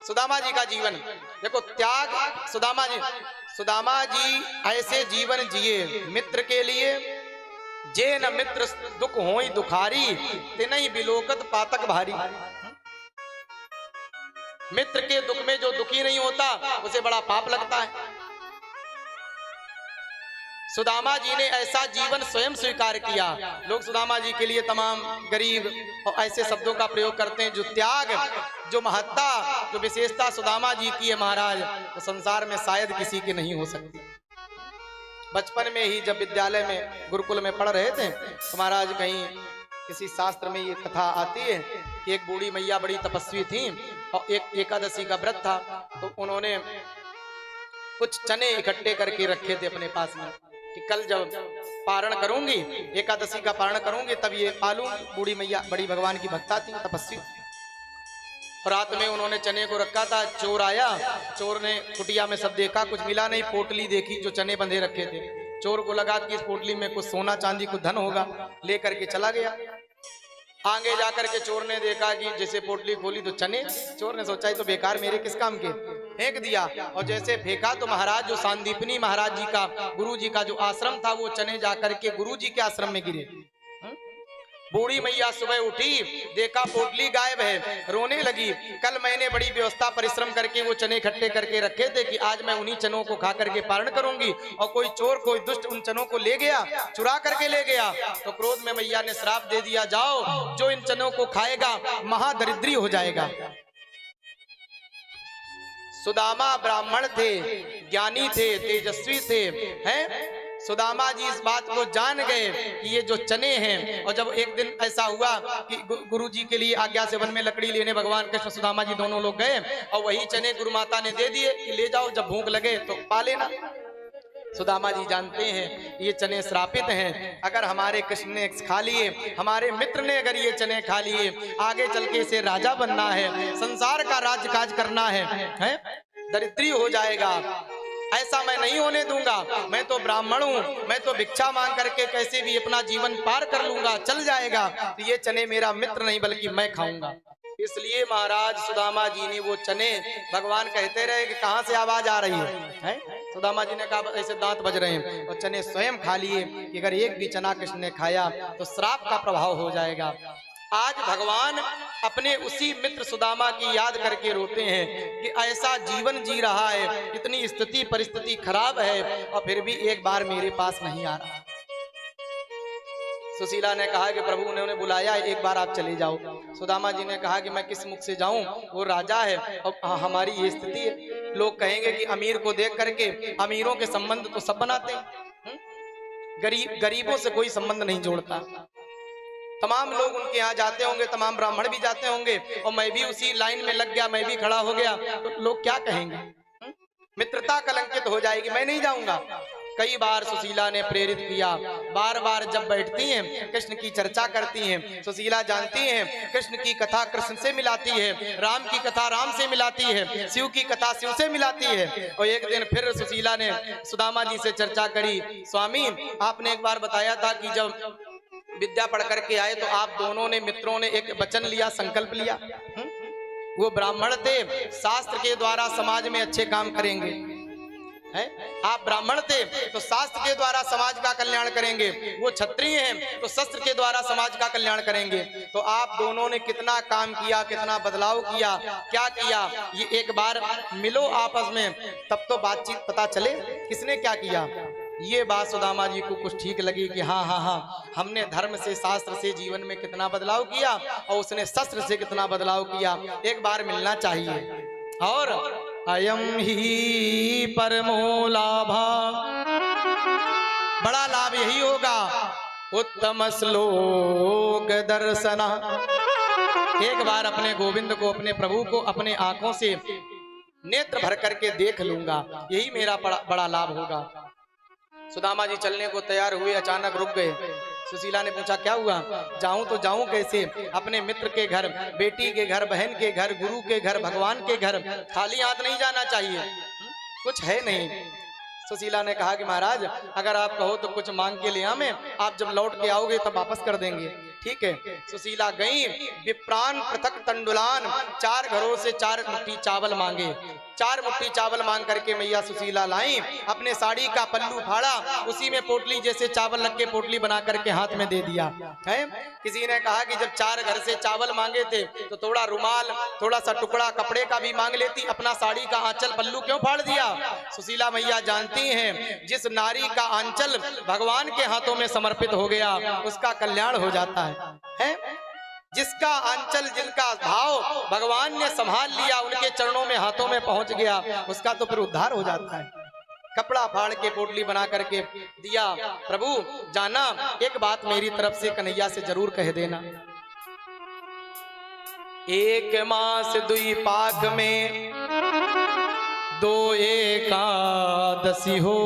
सुदामा जी का जीवन देखो, त्याग। सुदामा जी ऐसे जीवन जिए मित्र के लिए, जे न मित्र दुख होई दुखारी, तिनहि बिलोकत पातक भारी। मित्र के दुख में जो दुखी नहीं होता उसे बड़ा पाप लगता है। सुदामा जी ने ऐसा जीवन स्वयं स्वीकार किया। लोग सुदामा जी के लिए तमाम गरीब और ऐसे शब्दों का प्रयोग करते हैं। जो त्याग, जो महत्ता, जो विशेषता सुदामा जी की है महाराज, तो संसार में शायद किसी की नहीं हो सकती। बचपन में ही जब विद्यालय में गुरुकुल में पढ़ रहे थे तो महाराज कहीं किसी शास्त्र में ये कथा आती है कि एक बूढ़ी मैया बड़ी तपस्वी थी और एक एकादशी का व्रत था, तो उन्होंने कुछ चने इकट्ठे करके रखे थे अपने पास में कि कल जब पारण करूंगी, एकादशी का पारण करूंगी, तब ये पालू। बूढ़ी मैया बड़ी भगवान की भक्ता थी, तपस्वी। रात में उन्होंने चने को रखा था, चोर आया। चोर ने कुटिया में सब देखा, कुछ मिला नहीं। पोटली देखी जो चने बंधे रखे थे। चोर को लगा कि इस पोटली में कुछ सोना चांदी कुछ धन होगा, लेकर के चला गया। आगे जाकर के चोर ने देखा कि जैसे पोटली खोली तो चने। चोर ने सोचा तो बेकार, मेरे किस काम के, फेंक दिया। और जैसे फेंका तो महाराज जो सांदीपनी महाराज जी का, गुरु जी का जो आश्रम था, वो चने जाकर के गुरु जी के आश्रम में गिरे। बूढ़ी मैया सुबह उठी, देखा पोटली गायब है, रोने लगी। कल मैंने बड़ी व्यवस्था परिश्रम करके वो चने इकट्ठे करके रखे थे कि आज मैं उन्हीं चनों को खा करके पारण करूंगी, और कोई चोर, कोई दुष्ट उन चनों को ले गया, चुरा करके ले गया। तो क्रोध में मैया ने श्राप दे दिया, जाओ जो इन चनों को खाएगा महादरिद्री हो जाएगा। सुदामा ब्राह्मण थे, ज्ञानी थे, तेजस्वी थे, हैं। सुदामा जी इस बात को जान गए कि ये जो चने हैं, और जब एक दिन ऐसा हुआ कि गुरु जी के लिए आज्ञा से वन में लकड़ी लेने भगवान कृष्ण सुदामा जी दोनों लोग गए, और वही चने गुरु माता ने दे दिए कि ले जाओ, जब भूख लगे तो पा लेना। सुदामा जी जानते हैं ये चने श्रापित हैं, अगर हमारे कृष्ण ने खा लिए, हमारे मित्र ने अगर ये चने खा लिए, आगे चल के इसे राजा बनना है, संसार का राज काज करना है, दरिद्री हो जाएगा, ऐसा मैं नहीं होने दूंगा। मैं तो ब्राह्मण हूँ, मैं तो भिक्षा मांग करके कैसे भी अपना जीवन पार कर लूंगा, चल जाएगा। तो ये चने मेरा मित्र नहीं बल्कि मैं खाऊंगा। इसलिए महाराज सुदामा जी ने वो चने, भगवान कहते रहे कि कहाँ से आवाज आ रही है? सुदामा जी ने कहा ऐसे दांत बज रहे हैं, और चने स्वयं खा लिए कि अगर एक भी चना कृष्ण ने खाया तो श्राप का प्रभाव हो जाएगा। आज भगवान अपने उसी मित्र सुदामा की याद करके रोते हैं कि ऐसा जीवन जी रहा है, इतनी स्थिति परिस्थिति खराब है, और फिर भी एक बार मेरे पास नहीं आ रहा। सुशीला ने कहा कि प्रभु ने उन्हें बुलाया, एक बार आप चले जाओ। सुदामा जी ने कहा कि मैं किस मुख से जाऊं, वो राजा है और हमारी ये स्थिति है। लोग कहेंगे कि अमीर को देख करके, अमीरों के संबंध तो सब बनाते हैं, गरीबों से कोई संबंध नहीं जोड़ता। तमाम लोग उनके यहाँ जाते होंगे, तमाम ब्राह्मण भी जाते होंगे, और मैं भी उसी लाइन में लग गया, मैं भी खड़ा हो गया, तो लोग क्या कहेंगे? मित्रता कलंकित हो जाएगी, मैं नहीं जाऊंगा। कई बार सुशीला ने प्रेरित किया, बार बार जब बैठती हैं कृष्ण की चर्चा करती हैं। सुशीला जानती हैं कृष्ण की कथा कृष्ण से मिलाती है, राम की कथा राम से मिलाती है, शिव की कथा शिव से मिलाती है। और एक दिन फिर सुशीला ने सुदामा जी से चर्चा करी, स्वामी आपने एक बार बताया था कि जब विद्या पढ़ करके आए तो आप दोनों ने, मित्रों ने एक वचन लिया, संकल्प लिया। वो ब्राह्मण थे, शास्त्र के द्वारा समाज में अच्छे काम करेंगे, हैं? आप ब्राह्मण थे तो शास्त्र के द्वारा समाज का कल्याण करेंगे, वो क्षत्रिय हैं तो शस्त्र के द्वारा समाज का कल्याण करेंगे। तो आप दोनों ने कितना काम किया, कितना बदलाव किया, क्या किया, ये एक बार मिलो आपस में, तब तो बातचीत पता चले किसने क्या किया। ये बात सुदामा जी को कुछ ठीक लगी कि हाँ हाँ हाँ, हमने धर्म से, शास्त्र से जीवन में कितना बदलाव किया, और उसने शस्त्र से कितना बदलाव किया, एक बार मिलना चाहिए। और अयम ही परमो लाभा, बड़ा लाभ यही होगा, उत्तम श्लोक दर्शना। एक बार अपने गोविंद को, अपने प्रभु को अपने आंखों से नेत्र भर करके देख लूंगा, यही मेरा बड़ा लाभ होगा। सुदामा जी चलने को तैयार हुए, अचानक रुक गए। सुशीला ने पूछा क्या हुआ? जाऊं तो जाऊं कैसे? अपने मित्र के घर, बेटी के घर, बहन के घर, गुरु के घर, भगवान के घर, खाली हाथ नहीं जाना चाहिए, कुछ है नहीं। सुशीला ने कहा कि महाराज अगर आप कहो तो कुछ मांग के ले आवे, आप जब लौट के आओगे तब वापस कर देंगे। ठीक है। सुशीला गई, विप्रान पृथक तंडुलान, 4 घरों से 4 मुट्ठी चावल मांगे। 4 मुट्ठी चावल मांग करके मैया सुशीला लाई, अपने साड़ी का पल्लू फाड़ा, उसी में पोटली जैसे चावल रख के पोटली बना करके हाथ में दे दिया है। किसी ने कहा कि जब 4 घर से चावल मांगे थे तो थोड़ा रुमाल, थोड़ा सा टुकड़ा कपड़े का भी मांग लेती, अपना साड़ी का आंचल पल्लू क्यों फाड़ दिया? सुशीला मैया जानती हैं जिस नारी का आंचल भगवान के हाथों में समर्पित हो गया उसका कल्याण हो जाता है? जिसका आंचल, जिनका भाव भगवान ने संभाल लिया, उनके चरणों में हाथों में पहुंच गया, उसका तो फिर उद्धार हो जाता है। कपड़ा फाड़ के पोटली बना करके दिया। प्रभु जाना, एक बात मेरी तरफ से कन्हैया से जरूर कह देना। 1 मास 2 पाक में 2 एकादशी हो,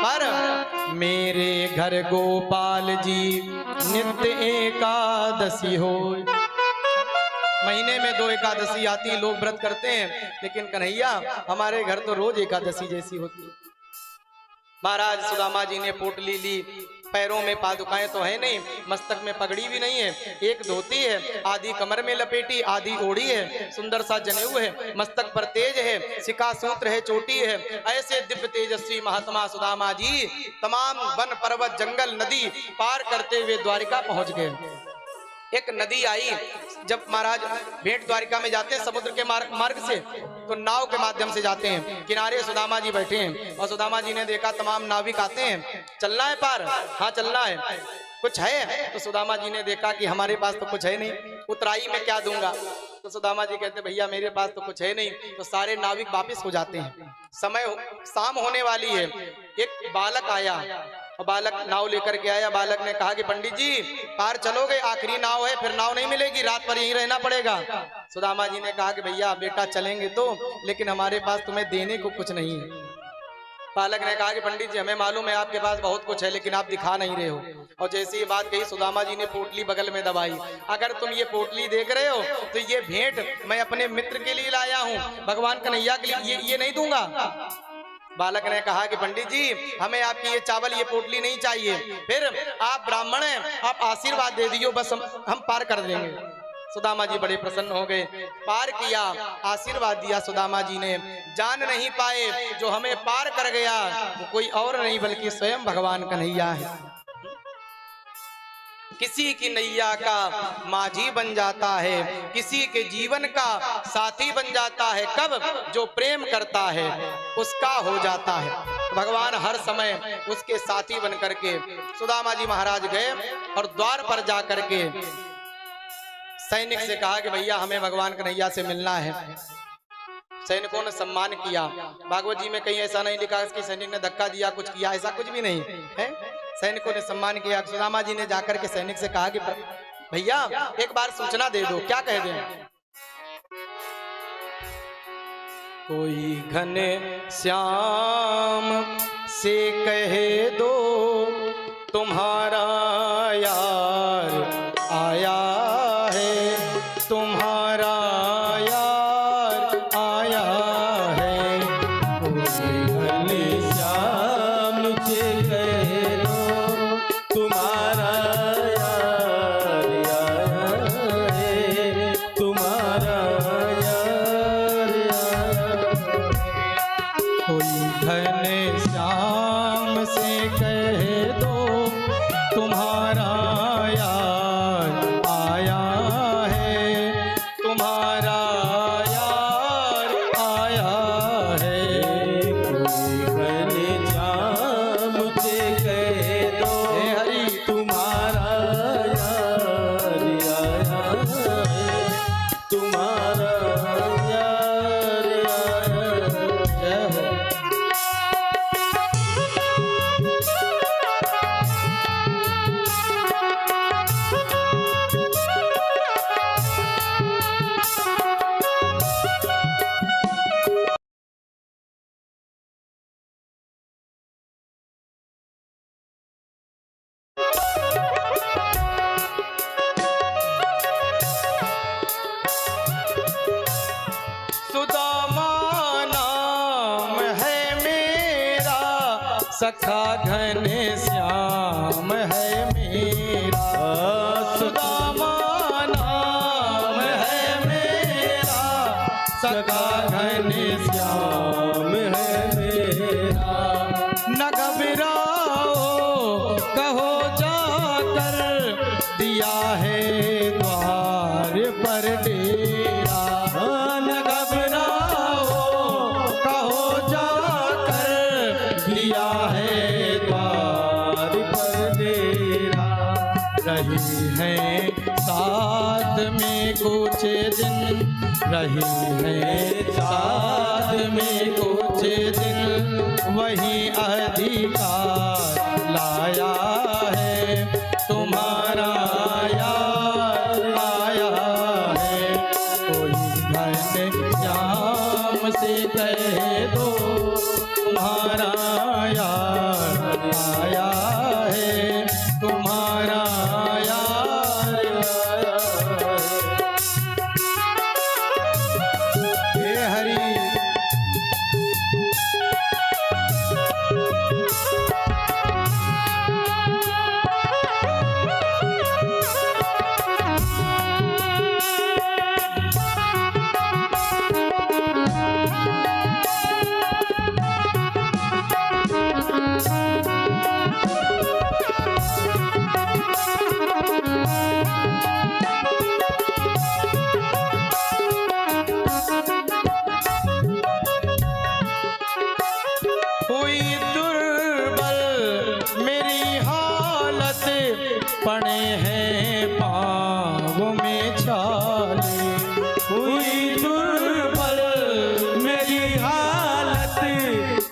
पर मेरे घर गोपाल जी नित्य एकादशी हो। महीने में 2 एकादशी आती, लोग व्रत करते हैं, लेकिन कन्हैया हमारे घर तो रोज एकादशी जैसी होती है। महाराज सुदामा जी ने पोटली ली, पैरों में पादुकाएं तो है नहीं, मस्तक में पगड़ी भी नहीं है, एक धोती है, आधी कमर में लपेटी, आधी ओढ़ी है, सुंदर सा जनेऊ है, मस्तक पर तेज है, शिखा सूत्र है, चोटी है। ऐसे दिव्य तेजस्वी महात्मा सुदामा जी तमाम वन पर्वत जंगल नदी पार करते हुए द्वारिका पहुंच गए। एक नदी आई, जब महाराज भेंट द्वारिका में जाते हैं समुद्र के मार्ग से, तो नाव के माध्यम से जाते हैं। किनारे सुदामा जी बैठे हैं और सुदामा जी ने देखा तमाम नाविक आते हैं, चलना है पार? हाँ चलना है। कुछ है? तो सुदामा जी ने देखा कि हमारे पास तो कुछ है नहीं, उतराई में क्या दूंगा? तो सुदामा जी कहते भैया मेरे पास तो कुछ है नहीं। तो सारे नाविक वापिस हो जाते हैं। समय शाम होने वाली है। एक बालक आया और बालक नाव लेकर के आया। बालक ने कहा कि पंडित जी पार चलोगे? आखिरी नाव है, फिर नाव नहीं मिलेगी, रात भर यहीं रहना पड़ेगा। सुदामा जी ने कहा कि भैया बेटा चलेंगे तो, लेकिन हमारे पास तुम्हें देने को कुछ नहीं है। बालक ने कहा कि पंडित जी हमें मालूम है आपके पास बहुत कुछ है, लेकिन आप दिखा नहीं रहे हो। और जैसे ये बात कही सुदामा जी ने पोटली बगल में दबाई। अगर तुम ये पोटली देख रहे हो तो ये भेंट मैं अपने मित्र के लिए लाया हूँ, भगवान कन्हैया के लिए ये नहीं दूंगा। बालक ने कहा कि पंडित जी हमें आपकी ये चावल, ये पोटली नहीं चाहिए, फिर आप ब्राह्मण हैं, आप आशीर्वाद दे दियो, बस हम पार कर देंगे। सुदामा जी बड़े प्रसन्न हो गए, पार किया, आशीर्वाद दिया सुदामा जी ने। जान नहीं पाए जो हमें पार कर गया वो कोई और नहीं बल्कि स्वयं भगवान कन्हैया है। किसी की नैया का माझी बन जाता है, किसी के जीवन का साथी बन जाता है। कब? जो प्रेम करता है उसका हो जाता है। भगवान हर समय उसके साथी बन करके सुदामा जी महाराज गए और द्वार पर जा करके सैनिक से कहा कि भैया हमें भगवान कन्हैया से मिलना है। सैनिकों ने सम्मान किया। भागवत जी में कहीं ऐसा नहीं लिखा कि सैनिक ने धक्का दिया, कुछ किया, ऐसा कुछ भी नहीं है। सैनिकों ने सम्मान किया। सुदामा जी ने जाकर के सैनिक से कहा कि भैया एक बार सूचना दे दो। क्या कह दें? कोई घने श्याम से कहे दो तुम्हारा यार आया है, तुम्हारा यार आया है। कोई घने श्याम से कहे दो तुम्हारा यार आया है, तुम्हारा यार आया है। कोई घने श्याम से कहे दो तुम्हारा यार आया है, तुम्हारा यार आया है। कोई घने श्याम से कहे दो हरि तुम्हारा यार आया है, तुम्हारा यार आया है। सुदामा नाम है मेरा, सखा घने श्याम है मेरा। सखा घनश्याम है मेरा। न घबराओ कहो जाकर, दिया है द्वार पर डेरा। न घबराओ कहो जाकर, दिया है द्वार पर डेरा। रही है साथ में कुछ दिन, रही है साथ में कुछ दिन, वही अधिकार लाया है तुम्हारा यार आया है। कोई घनश्याम से कह दो तुम्हारा यार आया है, तुम्हारा यार आया है। हे हरि हुई दुर्बल मेरी हालत, पड़े हैं पाँव में छाले। हुई दुर्बल मेरी हालत,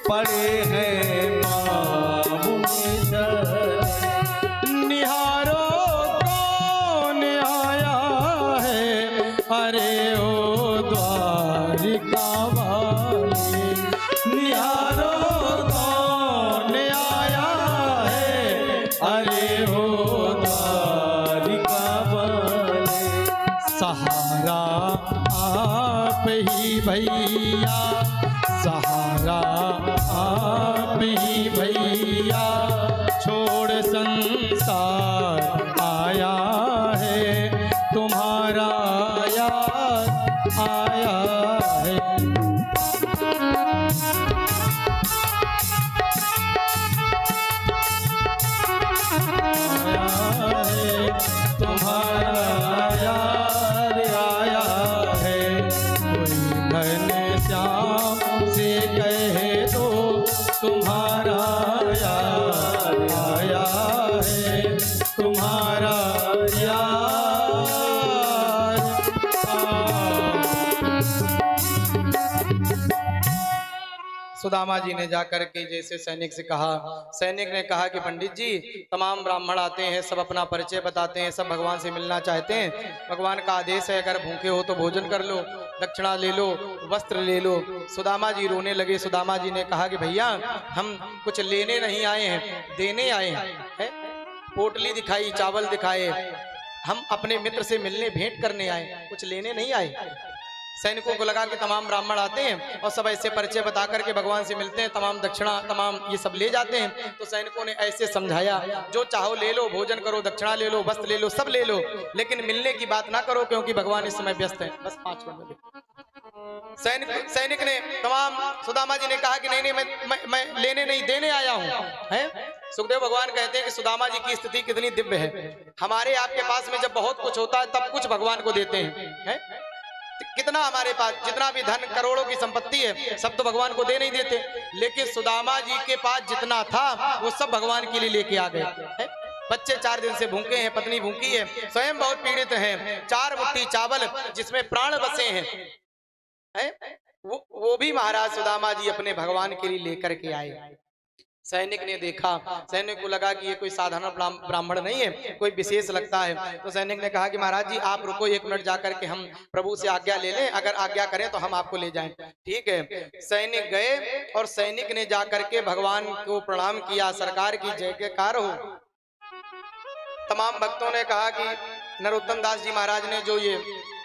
पड़े हैं पाँव में छाले। निहारो कौन आया है, अरे ओ द्वारिका वाले। निहारो कौन आया है, अरे हो द्वारिका वाले। सहारा आप ही भैया, सहारा आप ही भैया, छोड़ संसार आया है तुम्हारा याद आया है। तुम्हारा यार आया है। कोई घनश्याम से कह दो तुम्हारा यार आया है, तुम्हारा यार सुदामा जी ने जाकर के जैसे सैनिक से कहा, सैनिक ने कहा कि पंडित जी तमाम ब्राह्मण आते हैं, सब अपना परिचय बताते हैं, सब भगवान से मिलना चाहते हैं। भगवान का आदेश है अगर भूखे हो तो भोजन कर लो, दक्षिणा ले लो, वस्त्र ले लो। सुदामा जी रोने लगे। सुदामा जी ने कहा कि भैया हम कुछ लेने नहीं आए हैं, देने आए हैं। पोटली दिखाई, चावल दिखाए, हम अपने मित्र से मिलने भेंट करने आए, कुछ लेने नहीं आए। सैनिकों को लगा कि तमाम ब्राह्मण आते हैं और सब ऐसे परिचय बता करके भगवान से मिलते हैं, तमाम दक्षिणा तमाम ये सब ले जाते हैं। तो सैनिकों ने ऐसे समझाया, जो चाहो ले लो, भोजन करो, दक्षिणा ले लो, वस्त्र ले लो, सब ले लो, लेकिन मिलने की बात ना करो क्योंकि भगवान इस समय व्यस्त है। बस 5 मिनट सैनिक ने तमाम सुदामा जी ने कहा कि नहीं नहीं मैं लेने नहीं देने आया हूँ। है सुखदेव भगवान कहते हैं कि सुदामा जी की स्थिति कितनी दिव्य है। हमारे आपके पास में जब बहुत कुछ होता है तब कुछ भगवान को देते हैं। कितना हमारे पास जितना भी धन करोड़ों की संपत्ति है सब तो भगवान को दे नहीं देते, लेकिन सुदामा जी के पास जितना था वो सब भगवान के लिए लेके आ गए। बच्चे 4 दिन से भूखे हैं, पत्नी भूखी है, स्वयं बहुत पीड़ित हैं। 4 मुट्ठी चावल जिसमें प्राण बसे हैं वो भी महाराज सुदामा जी अपने भगवान के लिए लेकर के आए। सैनिक ने देखा, सैनिक को लगा कि ये कोई साधारण ब्राह्मण नहीं है, कोई विशेष लगता है। तो सैनिक ने कहा कि महाराज जी आप रुको 1 मिनट जाकर के हम प्रभु से आज्ञा ले लें, अगर आज्ञा करें तो हम आपको ले जाएं। ठीक है। सैनिक गए और सैनिक ने जाकर के भगवान को प्रणाम किया, सरकार की जयकार हो। तमाम भक्तों ने कहा कि नरोत्तम दास जी महाराज ने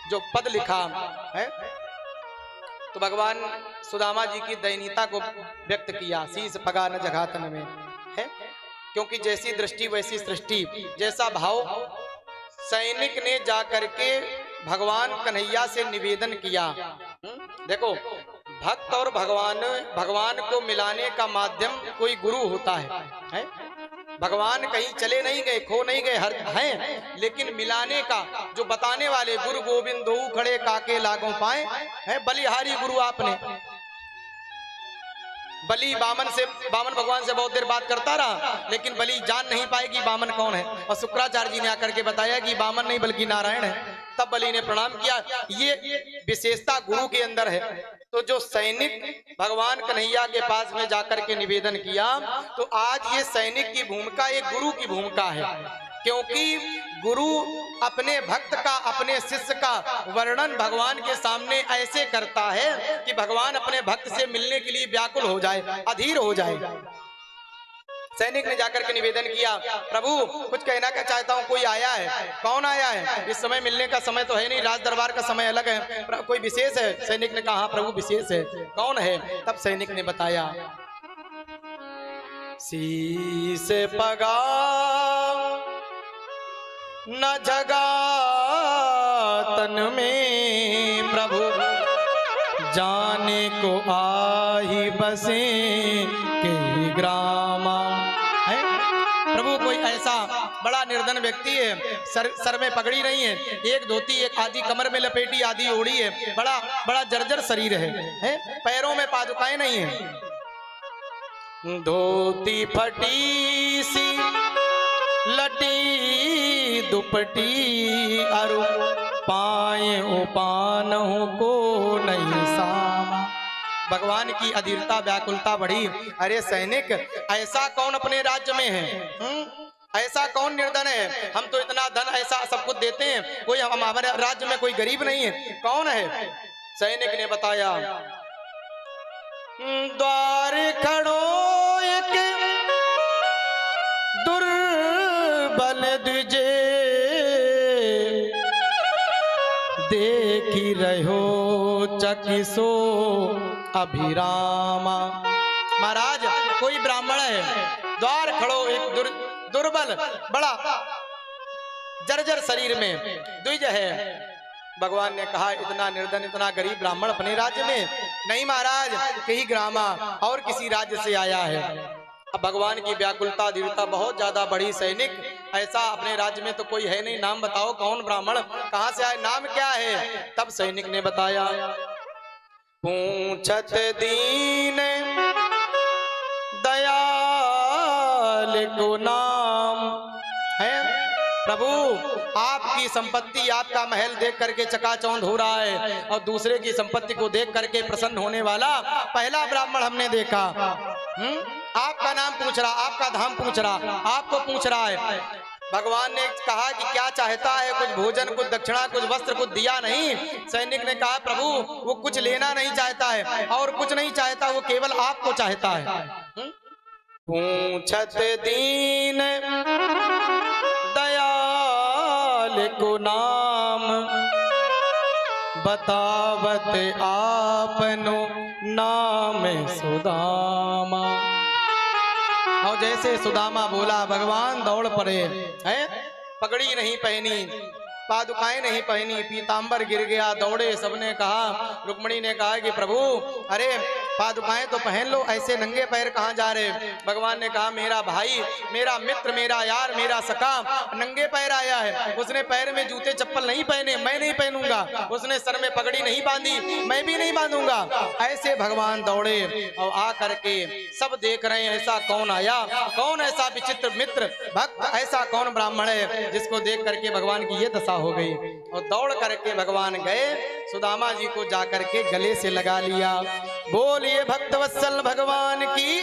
जो पद लिखा है तो भगवान सुदामा जी की दयनीयता को व्यक्त किया। शीस पगा न जघातन में है, क्योंकि जैसी दृष्टि वैसी सृष्टि, जैसा भाव। सैनिक ने जाकर के भगवान कन्हैया से निवेदन किया, देखो, भक्त और भगवान को मिलाने का माध्यम कोई गुरु होता है? भगवान कहीं चले नहीं गए, खो नहीं गए, हर हैं, लेकिन मिलाने का जो बताने वाले गुरु गोविंद दो खड़े काके लागों पाए है। बलिहारी गुरु आपने। बलि बामन भगवान से बहुत देर बात करता रहा, लेकिन बलि जान नहीं पाए कि बामन कौन है। और शुक्राचार्य जी ने आकर के बताया कि बामन नहीं बल्कि नारायण है। तब बलि ने प्रणाम किया। ये विशेषता गुरु के अंदर है। तो जो सैनिक भगवान कन्हैया के पास में जाकर के निवेदन किया, तो आज ये सैनिक की भूमिका एक गुरु की भूमिका है, क्योंकि गुरु अपने भक्त का, अपने शिष्य का वर्णन भगवान के सामने ऐसे करता है कि भगवान अपने भक्त से मिलने के लिए व्याकुल हो जाए, अधीर हो जाए। सैनिक ने जाकर के निवेदन किया, प्रभु कुछ कहना क्या चाहता हूँ, कोई आया है। कौन आया है? इस समय मिलने का समय तो है नहीं, राज दरबार का समय अलग है, कोई विशेष है? सैनिक ने कहा, हाँ प्रभु विशेष है। कौन है? तब सैनिक ने बताया, शीस पगा न जगा तन में प्रभु, जाने को आही बसे के ग्रामा। है प्रभु, कोई ऐसा बड़ा निर्धन व्यक्ति है, सर में पगड़ी नहीं है, एक धोती एक आधी कमर में लपेटी आधी ओढ़ी है, बड़ा जर्जर शरीर है, पैरों में पादुकाएं नहीं है, धोती फटी सी लटी दुपटी अरु पाए उपानों को नहीं सामा। भगवान की अधीरता व्याकुलता बढ़ी। अरे सैनिक, ऐसा कौन अपने राज्य में है? ऐसा कौन निर्धन है? हम तो इतना धन ऐसा सब कुछ देते हैं, कोई हमारे राज्य में कोई गरीब नहीं है, कौन है? सैनिक ने बताया, द्वार खड़ो एक दुर्बल द्विजे, देखी रहो चकिसो अभिरामा। महाराज, कोई ब्राह्मण है, द्वार खड़ो एक दुर्बल बड़ा जर्जर शरीर में द्विज है। भगवान ने कहा, इतना निर्धन इतना गरीब ब्राह्मण अपने राज्य में नहीं महाराज, कहीं ग्रामा और किसी राज्य से आया है। अब भगवान की व्याकुलता दृढ़ता बहुत ज्यादा बढ़ी। सैनिक, ऐसा अपने राज्य में तो कोई है नहीं, नाम बताओ कौन ब्राह्मण, कहां से आए, नाम क्या है? तब सैनिक ने बताया, पूछत दीन दयाल को नाम है। प्रभु, आपकी संपत्ति, आपका महल देख करके चकाचौंध हो रहा है, और दूसरे की संपत्ति को देख करके प्रसन्न होने वाला पहला ब्राह्मण हमने देखा। आपका नाम पूछ रहा, आपका धाम पूछ रहा, आपको पूछ रहा है। भगवान ने कहा कि क्या चाहता है? कुछ भोजन, कुछ दक्षिणा, कुछ वस्त्र, कुछ दिया नहीं। सैनिक ने कहा, प्रभु वो कुछ लेना नहीं चाहता है और कुछ नहीं चाहता, वो केवल आपको चाहता है। पूछत दीन दयाल को नाम, बतावत आपनो नाम सुदामा। और जैसे सुदामा बोला, भगवान दौड़ पड़े हैं, पगड़ी नहीं पहनी, पादुकाएं नहीं पहनी, पीतांबर गिर गया, दौड़े। सबने कहा, रुक्मणी ने कहा कि प्रभु अरे पादुकाएं तो पहन लो, ऐसे नंगे पैर कहां जा रहे? भगवान ने कहा, मेरा भाई, मेरा मित्र, मेरा यार, मेरा सखा नंगे पैर आया है, उसने पैर में जूते चप्पल नहीं पहने, मैं नहीं पहनूंगा, उसने सर में पगड़ी नहीं बांधी, मैं भी नहीं बांधूंगा। ऐसे भगवान दौड़े और आ करके सब देख रहे हैं, ऐसा कौन आया, कौन ऐसा विचित्र मित्र भक्त, ऐसा कौन ब्राह्मण है जिसको देख करके भगवान की ये दशा हो गई। और दौड़ करके भगवान गए, सुदामा जी को जाकर के गले से लगा लिया। बोलिए भक्तवत्सल भगवान की।